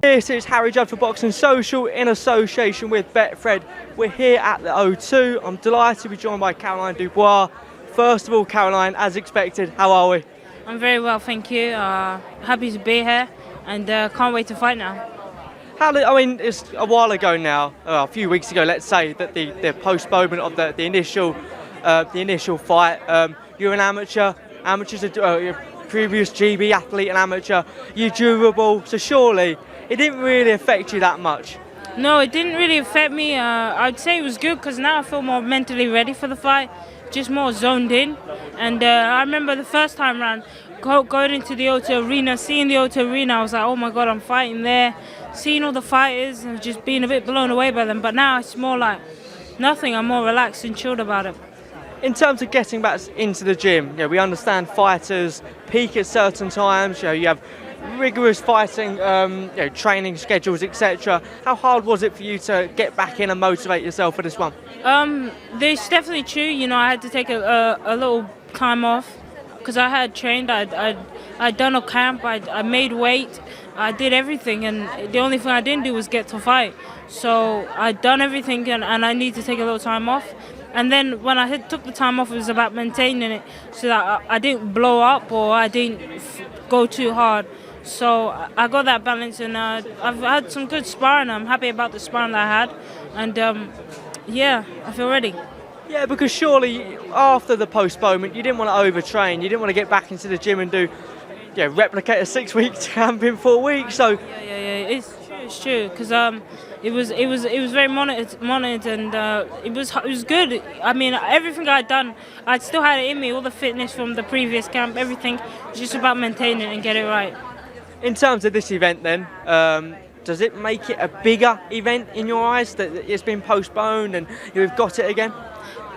This is Harry Judd for Boxing Social in association with Betfred. We're here at the O2. I'm delighted to be joined by Caroline Dubois. First of all, Caroline, as expected, how are we? I'm very well, thank you. Happy to be here and can't wait to fight now. It's a while ago now, a few weeks ago, let's say, that the postponement of the initial fight. You're an amateur. Amateurs are you're a previous GB athlete and amateur. You're durable, so surely it didn't really affect you that much. No, it didn't really affect me. I'd say it was good because now I feel more mentally ready for the fight, just more zoned in. And I remember the first time round, going into the O2 Arena, seeing the O2 Arena, I was like, oh my God, I'm fighting there. Seeing all the fighters and just being a bit blown away by them. But now it's more like nothing. I'm more relaxed and chilled about it. In terms of getting back into the gym, we understand fighters peak at certain times. You have rigorous fighting, training schedules, etc. How hard was it for you to get back in and motivate yourself for this one? It's definitely true. I had to take a little time off because I had trained. I'd done a camp. I made weight. I did everything, and the only thing I didn't do was get to fight. So I'd done everything, and I need to take a little time off. And then when I took the time off, it was about maintaining it so that I didn't blow up or I didn't go too hard. So I got that balance, and I've had some good sparring. I'm happy about the sparring that I had, and I feel ready. Yeah, because surely after the postponement, you didn't want to overtrain. You didn't want to get back into the gym and replicate a 6-week camp in 4 weeks. So yeah, it's true because it was very monitored and it was good. I mean, everything I'd done, I still had it in me. All the fitness from the previous camp, everything. It's just about maintaining it and get it right. In terms of this event, then, does it make it a bigger event in your eyes that it's been postponed and you've got it again?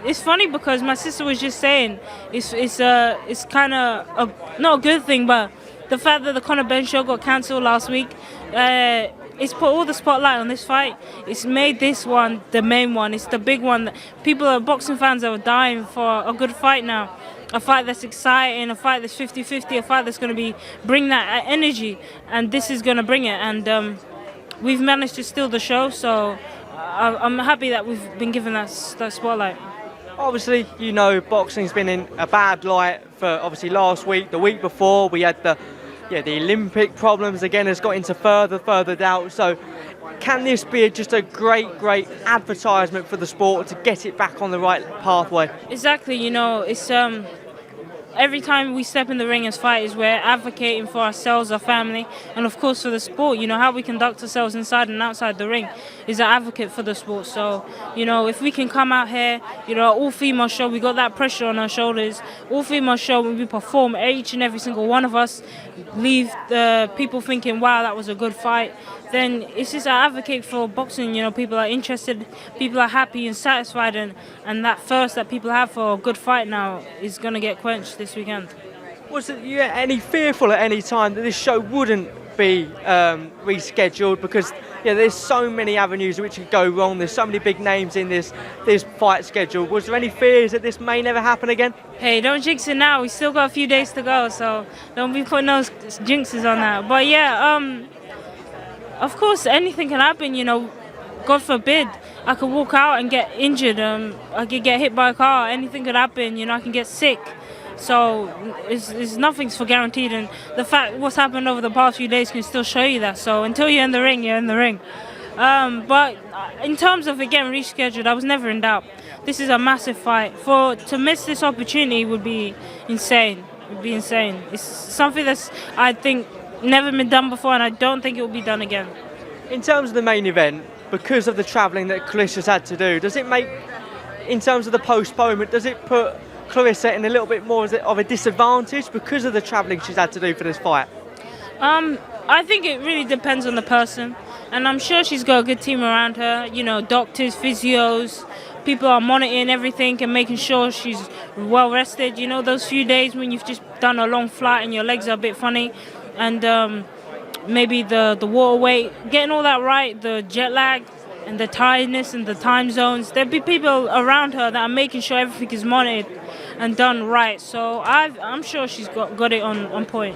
It's funny because my sister was just saying it's kind of not a good thing, but the fact that the Conor Ben show got cancelled last week, it's put all the spotlight on this fight. It's made this one the main one. It's the big one. Boxing fans are dying for a good fight now. A fight that's exciting, a fight that's 50-50, a fight that's going to bring that energy, and this is going to bring it. And we've managed to steal the show, so I'm happy that we've been given that spotlight. Obviously, boxing's been in a bad light for obviously last week, the week before. We had the Olympic problems again has got into further doubt. So can this be just a great advertisement for the sport to get it back on the right pathway? Exactly, it's every time we step in the ring as fighters, we're advocating for ourselves, our family, and of course for the sport. How we conduct ourselves inside and outside the ring is an advocate for the sport. So, if we can come out here, all-female show, we got that pressure on our shoulders. All-female show, when we perform, each and every single one of us leave the people thinking, wow, that was a good fight. Then it's just an advocate for boxing. People are interested, people are happy and satisfied, and that thirst that people have for a good fight now is going to get quenched this weekend. Was it any fearful at any time that this show wouldn't be rescheduled? Because there's so many avenues which could go wrong. There's so many big names in this fight schedule. Was there any fears that this may never happen again? Hey, don't jinx it now. We still got a few days to go, so don't be putting those jinxes on that. But of course, anything can happen, God forbid. I could walk out and get injured. I could get hit by a car. Anything could happen, I can get sick. So nothing's for guaranteed. And the fact what's happened over the past few days can still show you that. So until you're in the ring, you're in the ring. But in terms of it getting rescheduled, I was never in doubt. This is a massive fight. To miss this opportunity would be insane. It's something that's, I think, never been done before, and I don't think it will be done again. In terms of the main event, because of the travelling that Clarissa's had to do, does it make, in terms of the postponement, does it put Clarissa in a little bit more of a disadvantage because of the travelling she's had to do for this fight? I think it really depends on the person, and I'm sure she's got a good team around her, doctors, physios, people are monitoring everything and making sure she's well rested. Those few days when you've just done a long flight and your legs are a bit funny, and maybe the water weight, getting all that right, the jet lag and the tiredness and the time zones. There'll be people around her that are making sure everything is monitored and done right. So I'm sure she's got it on point.